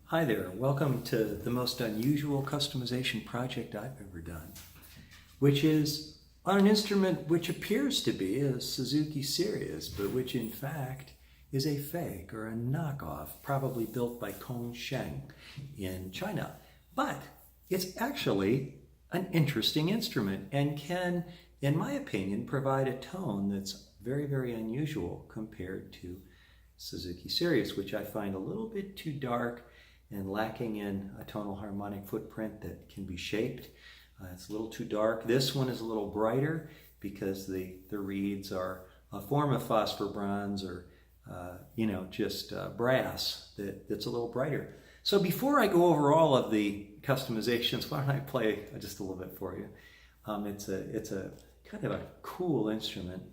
Hi there, welcome to the most unusual customization project I've ever done, which is on an instrument which appears to be a Suzuki Sirius, but which in fact is a fake or a knockoff, probably built by Sheng in China. But it's actually an interesting instrument and can, in my opinion, provide a tone that's very, very unusual compared to Suzuki Sirius, which I find a little bit too dark and lacking in a tonal harmonic footprint that can be shaped. It's a little too dark. This one is a little brighter because the reeds are a form of phosphor bronze or just brass that's a little brighter. So before I go over all of the customizations, why don't I play just a little bit for you? It's a kind of a cool instrument.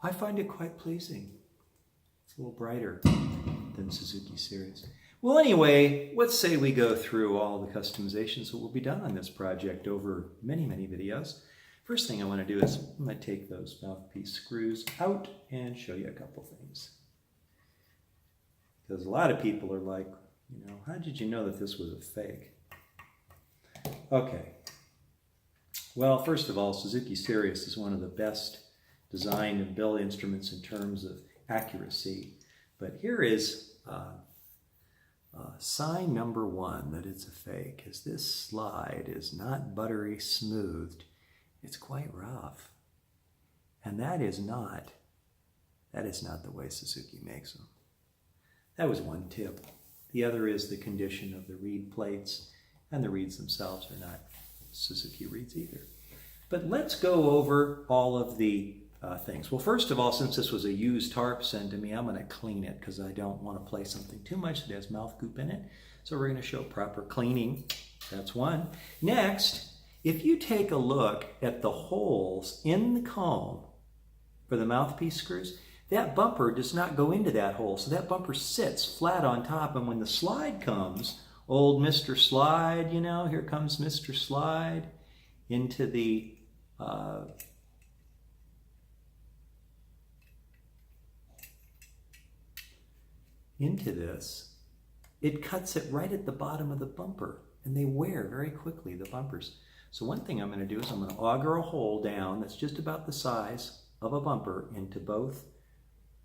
I find it quite pleasing. It's a little brighter than Suzuki Sirius. Well, anyway, let's say we go through all the customizations that will be done on this project over many, many videos. First thing I want to do is I'm going to take those mouthpiece screws out and show you a couple things. Because a lot of people are like, how did you know that this was a fake? Okay. Well, first of all, Suzuki Sirius is one of the best designed and built instruments in terms of accuracy. But here is sign number one that it's a fake, is this slide is not buttery smoothed. It's quite rough. And that is not the way Suzuki makes them. That was one tip. The other is the condition of the reed plates, and the reeds themselves are not Suzuki reeds either. But let's go over all of the things. Well, first of all, since this was a used harp sent to me, I'm going to clean it because I don't want to play something too much that has mouth goop in it. So we're going to show proper cleaning. That's one. Next, if you take a look at the holes in the comb for the mouthpiece screws, that bumper does not go into that hole. So that bumper sits flat on top, and when the slide comes, old Mr. Slide, here comes Mr. Slide into the into this, it cuts it right at the bottom of the bumper, and they wear very quickly, the bumpers. So one thing I'm going to do is I'm going to auger a hole down that's just about the size of a bumper into both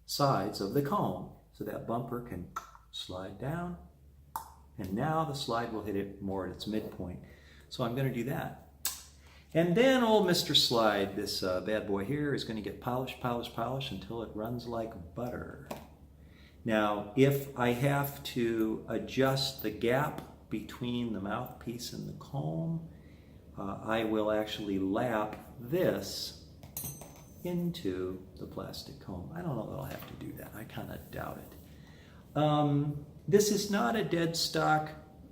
sides of the comb, so that bumper can slide down, and now the slide will hit it more at its midpoint. So I'm going to do that. And then old Mr. Slide, this bad boy here, is going to get polished until it runs like butter. Now, if I have to adjust the gap between the mouthpiece and the comb, I will actually lap this into the plastic comb. I don't know that I'll have to do that. I kind of doubt it. This is not a dead stock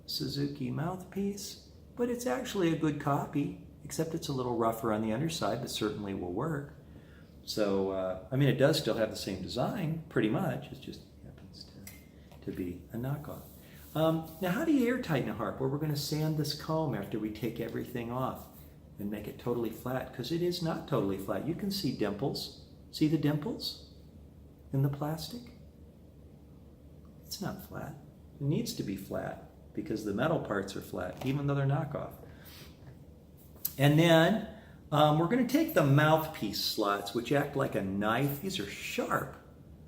Suzuki mouthpiece, but it's actually a good copy, except it's a little rougher on the underside, but certainly will work. So, it does still have the same design, pretty much. It's just to be a knockoff. Now, how do you airtighten a harp? Well, we're going to sand this comb after we take everything off and make it totally flat, because it is not totally flat. You can see dimples. See the dimples in the plastic? It's not flat. It needs to be flat because the metal parts are flat, even though they're knockoff. And then we're going to take the mouthpiece slots, which act like a knife. These are sharp.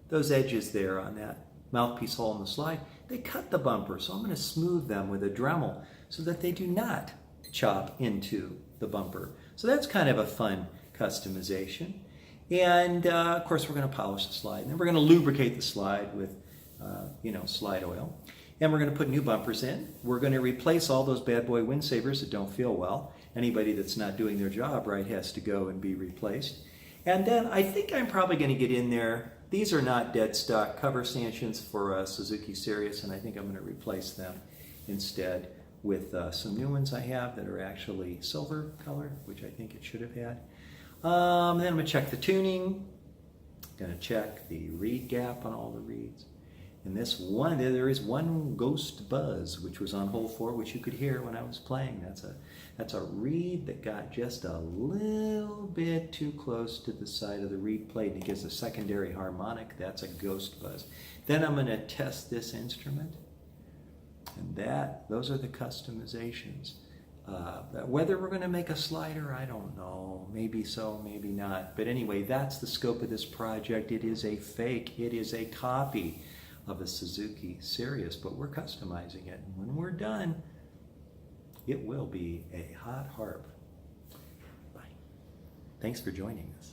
Those edges there on that mouthpiece hole in the slide, they cut the bumper. So I'm going to smooth them with a Dremel so that they do not chop into the bumper. So that's kind of a fun customization. And of course, we're going to polish the slide. And then we're going to lubricate the slide with, slide oil. And we're going to put new bumpers in. We're going to replace all those bad boy windsavers that don't feel well. Anybody that's not doing their job right has to go and be replaced. And then I think I'm probably going to get in there. These are not dead stock cover stanchions for Suzuki Sirius, and I think I'm going to replace them instead with some new ones I have that are actually silver color, which I think it should have had. Then I'm going to check the tuning. I'm going to check the reed gap on all the reeds. And this one, there is one ghost buzz, which was on hole 4, which you could hear when I was playing. That's a reed that got just a little bit too close to the side of the reed plate, and it gives a secondary harmonic. That's a ghost buzz. Then I'm going to test this instrument, and those are the customizations. Whether we're going to make a slider, I don't know. Maybe so, maybe not. But anyway, that's the scope of this project. It is a fake. It is a copy of a Suzuki Sirius, but we're customizing it. And when we're done, it will be a hot harp. Bye. Thanks for joining us.